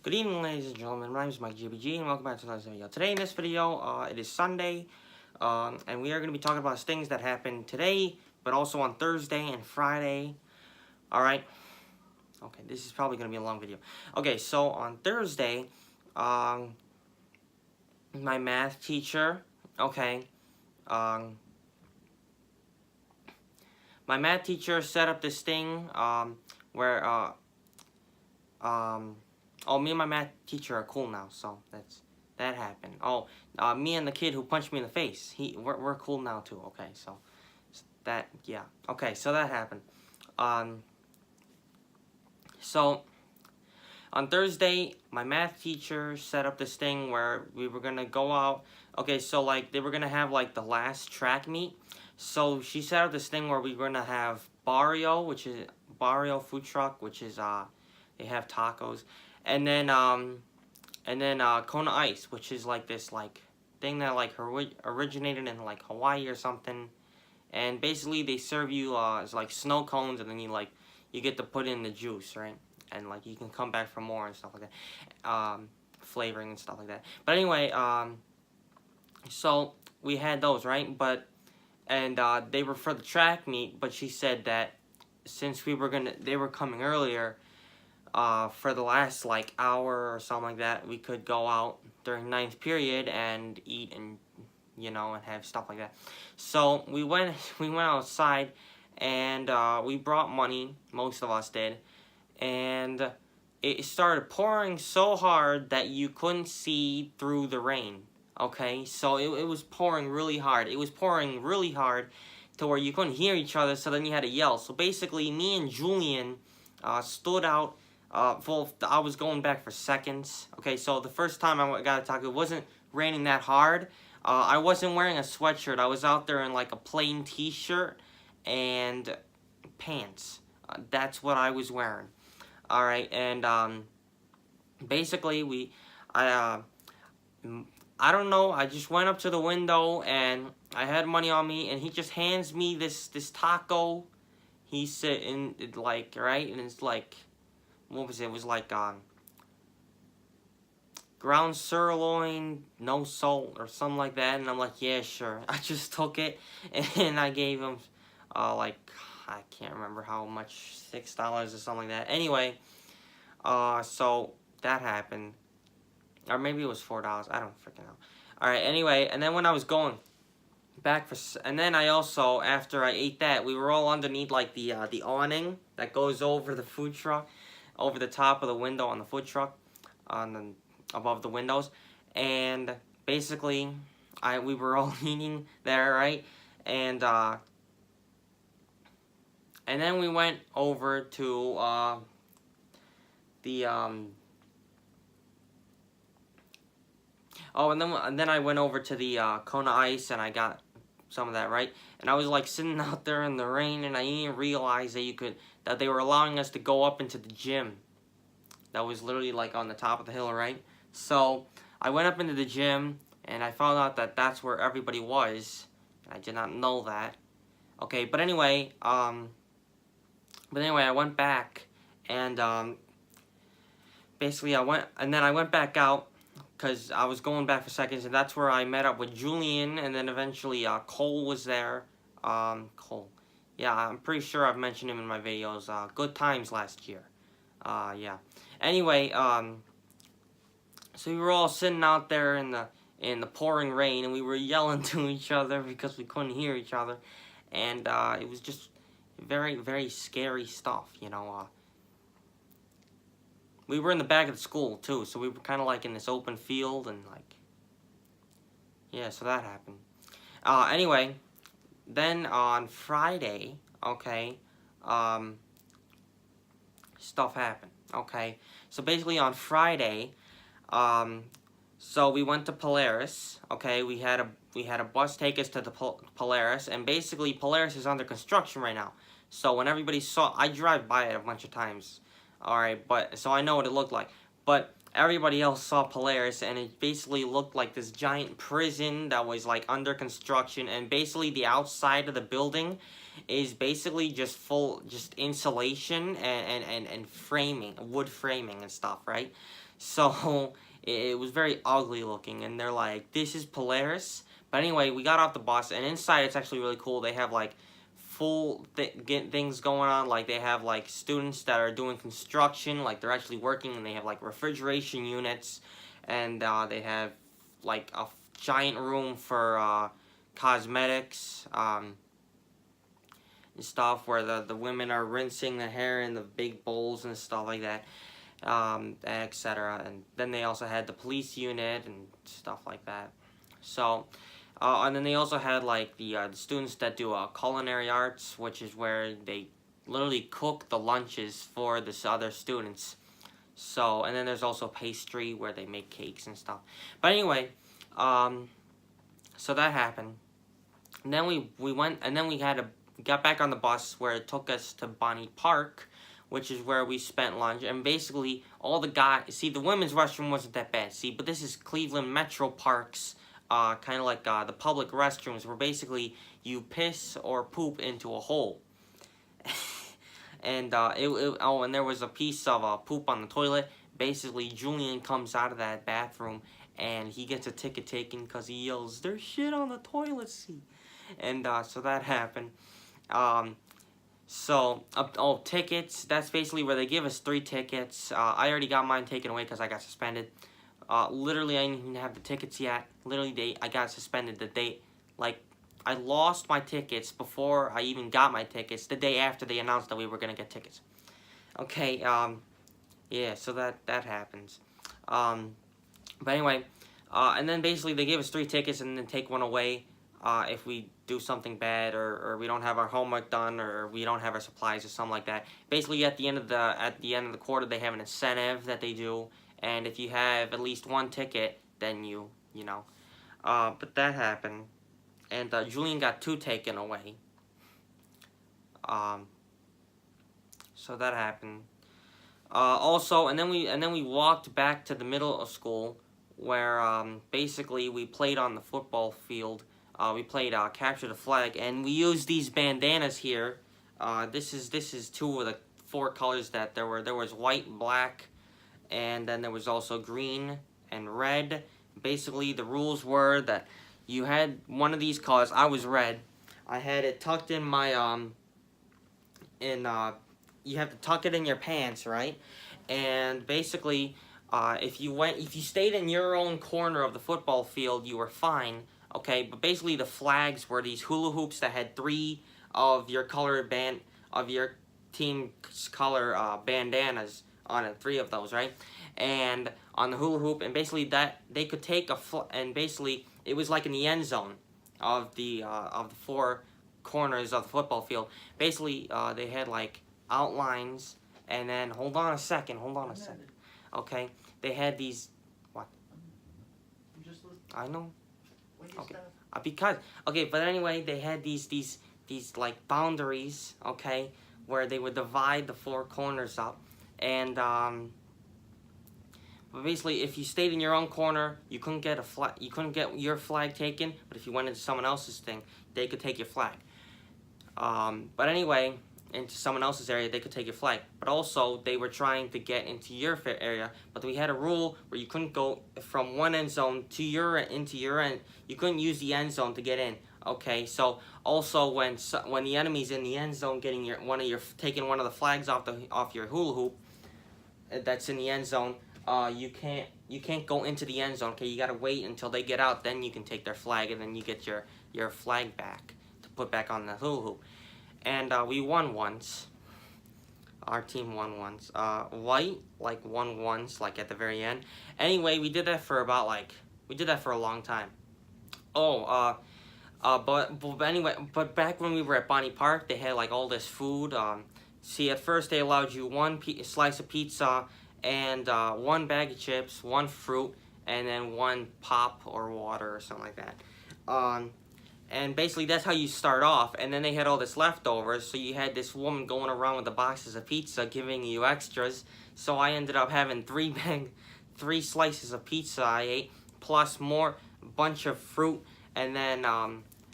Good evening, ladies and gentlemen. My name is Mike GBG, and welcome back to another video. Today in this video, it is Sunday, and we are going to be talking about things that happened today, but also on Thursday and Friday. Alright? Okay, this is probably going to be a long video. Okay, so on Thursday, my math teacher, my math teacher set up this thing, where, oh, me and my math teacher are cool now, so that happened. Oh, me and the kid who punched me in the face, we're cool now too. Okay, so that, yeah. Okay, so that happened. So on Thursday, my math teacher set up this thing where we were gonna go out. Okay, so like they were gonna have like the last track meet. So she set up this thing where we were gonna have Barrio, which is Barrio food truck, which is they have tacos. And then Kona Ice, which is like this like thing that like originated in like Hawaii or something, and basically they serve you it's like snow cones, and then you get to put in the juice, right? And like you can come back for more and stuff like that, flavoring and stuff like that. But anyway, so we had those, right? And they were for the track meet, but she said that since they were coming earlier. For the last like hour or something like that, we could go out during ninth period and eat and and have stuff like that. So we went outside, and we brought money. Most of us did, and it started pouring so hard that you couldn't see through the rain. Okay, so it was pouring really hard. It was pouring really hard to where you couldn't hear each other. So then you had to yell. So basically, me and Julian stood out. I was going back for seconds. Okay, so the first time I got a taco, it wasn't raining that hard. I wasn't wearing a sweatshirt. I was out there in like a plain t-shirt and pants. That's what I was wearing. Alright, and basically I don't know, I just went up to the window and I had money on me, and he just hands me this taco. He's sitting like, right, and it's like, what was it? It was like ground sirloin, no salt, or something like that. And I'm like, yeah, sure. I just took it, and I gave him like, I can't remember how much, $6 or something like that. Anyway, so that happened, or maybe it was $4. I don't freaking know. All right. Anyway, and then when I was going back and then I also, after I ate that, we were all underneath like the awning that goes over the food truck. Over the top of the window on the food truck, above the windows, and basically, we were all eating there, right? And then we went over to and then I went over to the Kona Ice, and I got some of that, right? And I was like sitting out there in the rain, and I didn't realize that they were allowing us to go up into the gym. That was literally like on the top of the hill, right? So I went up into the gym, and I found out that that's where everybody was. I did not know that. Okay, but anyway, I went back, and basically I went back out, because I was going back for seconds, and that's where I met up with Julian, and then eventually Cole was there. Cole. Yeah, I'm pretty sure I've mentioned him in my videos. Good times last year. Yeah. Anyway, so we were all sitting out there in the pouring rain, and we were yelling to each other because we couldn't hear each other, and it was just very, very scary stuff, We were in the back of the school, too, so we were kind of like in this open field, and like, yeah, so that happened. Anyway, then on Friday, okay, stuff happened, okay? So basically on Friday, so we went to Polaris, okay? We had a bus take us to the Polaris, and basically Polaris is under construction right now. So when everybody I drive by it a bunch of times. Alright, so I know what it looked like. But everybody else saw Polaris, and it basically looked like this giant prison that was like under construction, and basically the outside of the building, is basically just just insulation and framing, wood framing and stuff, right? So it was very ugly looking, and they're like, this is Polaris. But anyway, we got off the bus, and inside it's actually really cool. They have like full things going on. Like they have like students that are doing construction, like they're actually working, and they have like refrigeration units, and they have like a giant room for cosmetics and stuff, where the women are rinsing the hair in the big bowls and stuff like that, etc. And then they also had the police unit and stuff like that. So, and then they also had like the students that do culinary arts, which is where they literally cook the lunches for the other students. So, and then there's also pastry where they make cakes and stuff. But anyway, so that happened. And then we went, and then we got back on the bus where it took us to Bonnie Park, which is where we spent lunch. And basically, all the guys, see, the women's restroom wasn't that bad, see, but this is Cleveland Metro Parks, kind of like the public restrooms, where basically you piss or poop into a hole. And and there was a piece of poop on the toilet. Basically, Julian comes out of that bathroom and he gets a ticket taken because he yells, "There's shit on the toilet seat." And so that happened. Tickets. That's basically where they give us 3 tickets. I already got mine taken away because I got suspended. Literally, I didn't even have the tickets yet. Literally, I got suspended the day, like, I lost my tickets before I even got my tickets, the day after they announced that we were going to get tickets. Okay, yeah, so that happens. But anyway, and then basically they gave us 3 tickets and then take one away if we do something bad, or we don't have our homework done, or we don't have our supplies or something like that. Basically, at the end of the quarter, they have an incentive that they do, and if you have at least 1 ticket, then you know. But that happened. And Julian got 2 taken away. So that happened. Also, and then we walked back to the middle of school, where basically we played on the football field. We played capture the flag, and we used these bandanas here. This is 2 of the 4 colors that there were. There was white, black, and then there was also green and red. Basically, the rules were that you had one of these colors. I was red. I had it tucked in my you have to tuck it in your pants, right? And basically, if you stayed in your own corner of the football field, you were fine. Okay, but basically the flags were these hula hoops that had 3 of your your team's color bandanas on it, 3 of those, right? And on the hula hoop, and basically that they could take and basically it was like in the end zone of the 4 corners of the football field. Basically, they had like outlines, and then hold on a second. Okay, they had these. What? I know. Okay. But anyway, they had these like boundaries, okay, where they would divide the 4 corners up, and but basically, if you stayed in your own corner, you couldn't get your flag taken. But if you went into someone else's thing, they could take your flag. But anyway, into someone else's area, they could take your flag. But also, they were trying to get into your area. But we had a rule where you couldn't go from one end zone to into your end. You couldn't use the end zone to get in. Okay, so also when the enemy's in the end zone, getting taking one of the flags off your hula hoop, that's in the end zone. You can't go into the end zone. Okay, you gotta wait until they get out. Then you can take their flag, and then you get your flag back to put back on the hula hoop. And we won once. Our team won once. White won once, like at the very end. Anyway, we did that for a long time. But anyway, but back when we were at Bonnie Park, they had like all this food. See, at first they allowed you 1 slice of pizza, and 1 bag of chips, 1 fruit, and then 1 pop or water or something like that. And basically that's how you start off. And then they had all this leftovers, so you had this woman going around with the boxes of pizza giving you extras. So I ended up having 3 slices of pizza I ate, plus bunch of fruit, and then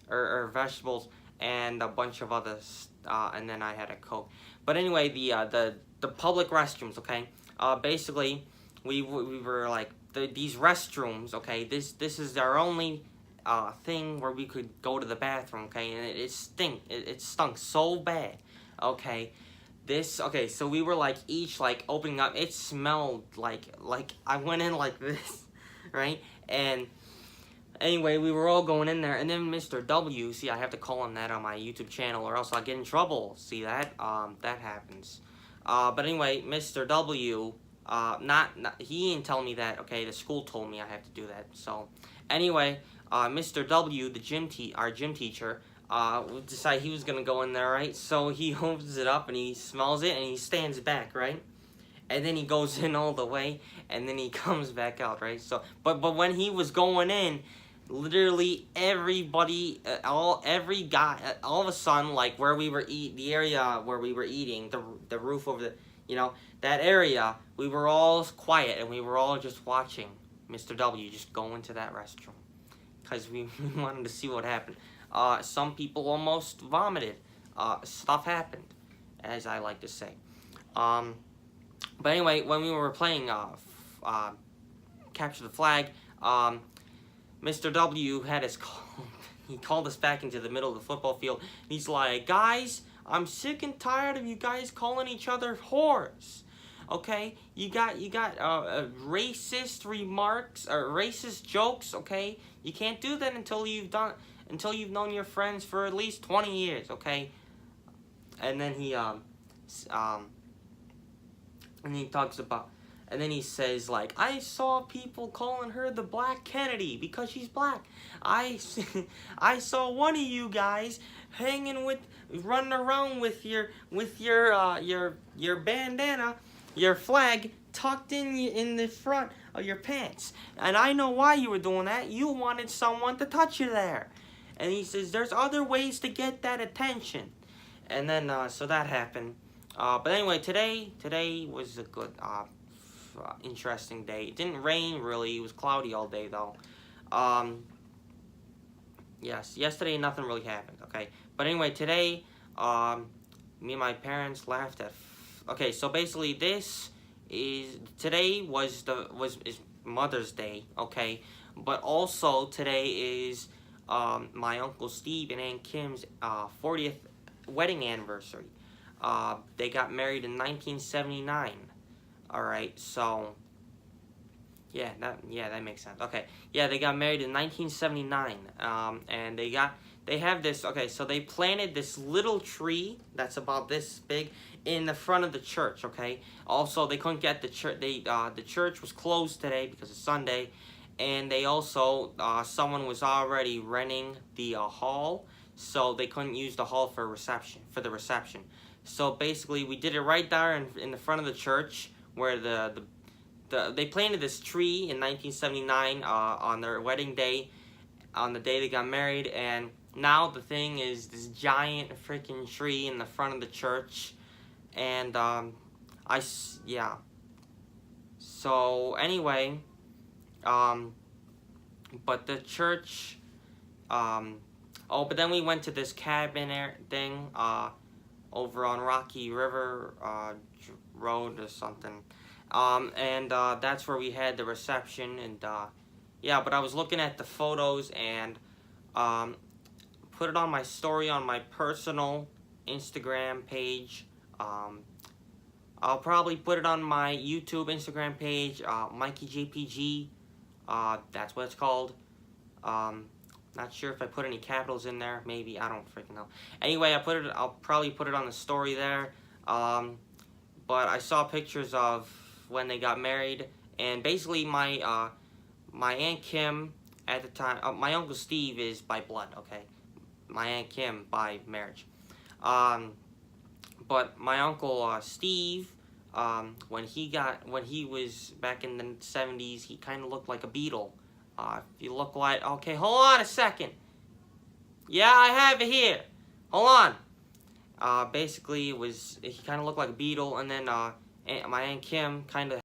or vegetables, and a bunch of others, and then I had a Coke. But anyway, the public restrooms, okay? Basically, we were like these restrooms, okay? This is our only thing where we could go to the bathroom, okay? And it stunk so bad, okay? Okay, so we were like each like opening up. It smelled like I went in like this, right? And anyway, we were all going in there, and then Mr. W, see, I have to call him that on my YouTube channel, or else I'll get in trouble. See that? That happens. But anyway, Mr. W, he didn't tell me that. Okay, the school told me I have to do that. So, anyway, Mr. W, our gym teacher, decided he was gonna go in there, right? So he opens it up and he smells it and he stands back, right? And then he goes in all the way, and then he comes back out, right? So, but when he was going in, literally everybody, every guy, all of a sudden, like where we were the area where we were eating, the roof over that area, we were all quiet and we were all just watching Mr. W just go into that restroom because we wanted to see what happened. Some people almost vomited. Stuff happened, as I like to say. But anyway, when we were playing Capture the Flag, Mr. W had his he called us back into the middle of the football field. And he's like, guys, I'm sick and tired of you guys calling each other whores. Okay, you got racist remarks or racist jokes. Okay, you can't do that until you've known your friends for at least 20 years. Okay, and then he talks about, and then he says, like, I saw people calling her the Black Kennedy because she's black. I saw one of you guys running around with your bandana, your flag tucked in the front of your pants. And I know why you were doing that. You wanted someone to touch you there. And he says, there's other ways to get that attention. And then, so that happened. But anyway, today was a good, interesting day. It didn't rain, really. It was cloudy all day, though. Yes, yesterday nothing really happened, okay? But anyway, today, me and my parents laughed at... Okay, so basically today is Mother's Day, okay? But also, today is my Uncle Steve and Aunt Kim's 40th wedding anniversary. They got married in 1979. Alright, so yeah, that makes sense. Okay, yeah, they got married in 1979. And they have this. Okay, so they planted this little tree that's about this big in the front of the church. Okay, also they couldn't get the church. The church was closed today because it's Sunday, and they also someone was already renting the hall, so they couldn't use the hall for the reception. So basically, we did it right there in the front of the church where they planted this tree in 1979 on their wedding day, on the day they got married, and now the thing is this giant freaking tree in the front of the church, and yeah. So anyway, but the church, but then we went to this cabin thing, over on Rocky River Road or something. And that's where we had the reception, and yeah, but I was looking at the photos and put it on my story on my personal Instagram page. I'll probably put it on my YouTube Instagram page, MikeyJPG. That's what it's called. Not sure if I put any capitals in there. Maybe, I don't freaking know. Anyway, I'll probably put it on the story there. But I saw pictures of when they got married, and basically my Aunt Kim at the time, my Uncle Steve is by blood, okay? My Aunt Kim by marriage. But my Uncle Steve, when he was back in the 70s, he kind of looked like a beetle. If you look like, okay, hold on a second. Yeah, I have it here. Hold on. Basically, he kind of looked like a beetle, and then my Aunt Kim kind of